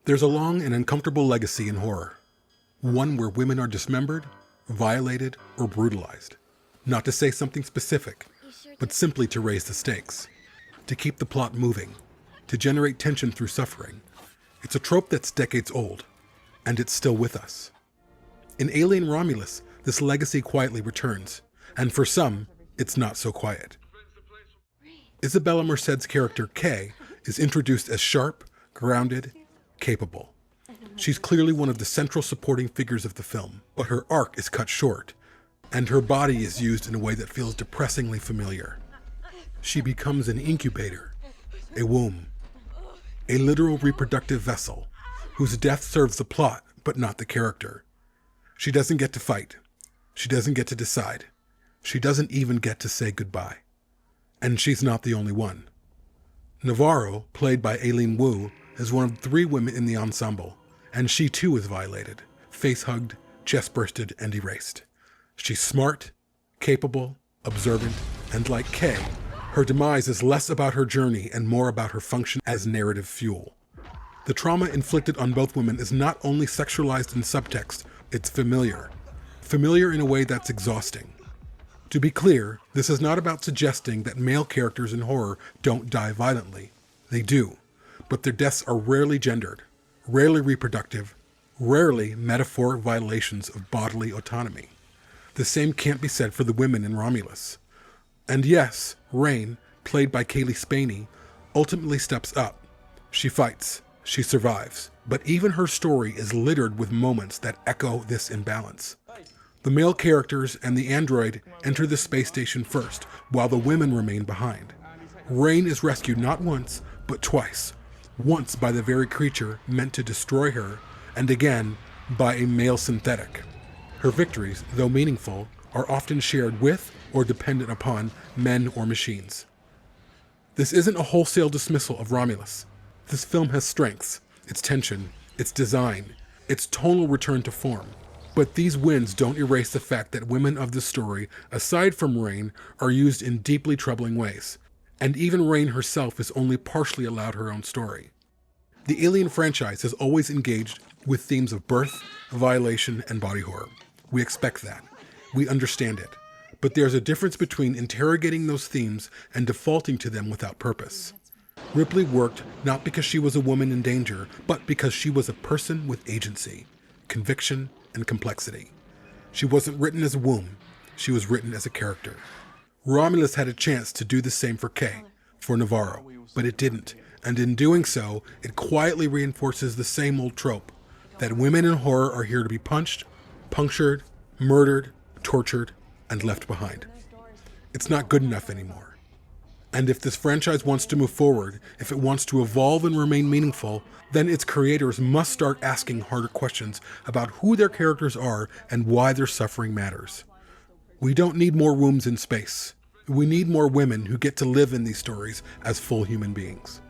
There's a long and uncomfortable legacy in horror. One where women are dismembered, violated, or brutalized. Not to say something specific, but simply to raise the stakes. To keep the plot moving. To generate tension through suffering. It's a trope that's decades old, and it's still with us. In Alien Romulus, this legacy quietly returns, and for some, it's not so quiet. Isabella Merced's character, Kay, is introduced as sharp, grounded, capable. She's clearly one of the central supporting figures of the film, but her arc is cut short, and her body is used in a way that feels depressingly familiar. She becomes an incubator, a womb, a literal reproductive vessel, whose death serves the plot, but not the character. She doesn't get to fight. She doesn't get to decide. She doesn't even get to say goodbye. And she's not the only one. Navarro, played by Aileen Wu, is one of 3 women in the ensemble, and she too is violated, face-hugged, chest-bursted, and erased. She's smart, capable, observant, and like Kay, her demise is less about her journey and more about her function as narrative fuel. The trauma inflicted on both women is not only sexualized in subtext, it's familiar. Familiar in a way that's exhausting. To be clear, this is not about suggesting that male characters in horror don't die violently. They do, but their deaths are rarely gendered, rarely reproductive, rarely metaphoric violations of bodily autonomy. The same can't be said for the women in Romulus. And yes, Rain, played by Kaylee Spaney, ultimately steps up. She fights, she survives, but even her story is littered with moments that echo this imbalance. The male characters and the android enter the space station first, while the women remain behind. Rain is rescued not once, but twice. Once by the very creature meant to destroy her, and again by a male synthetic. Her victories, though meaningful, are often shared with or dependent upon men or machines. This isn't a wholesale dismissal of Romulus. This film has strengths, its tension, its design, its tonal return to form. But these wins don't erase the fact that women of the story, aside from Rain, are used in deeply troubling ways. And even Rain herself is only partially allowed her own story. The Alien franchise has always engaged with themes of birth, violation, and body horror. We expect that. We understand it. But there's a difference between interrogating those themes and defaulting to them without purpose. Ripley worked not because she was a woman in danger, but because she was a person with agency, conviction, and complexity. She wasn't written as a womb. She was written as a character. Romulus had a chance to do the same for Kay, for Navarro, but it didn't. And in doing so, it quietly reinforces the same old trope, that women in horror are here to be punched, punctured, murdered, tortured, and left behind. It's not good enough anymore. And if this franchise wants to move forward, if it wants to evolve and remain meaningful, then its creators must start asking harder questions about who their characters are and why their suffering matters. We don't need more wombs in space. We need more women who get to live in these stories as full human beings.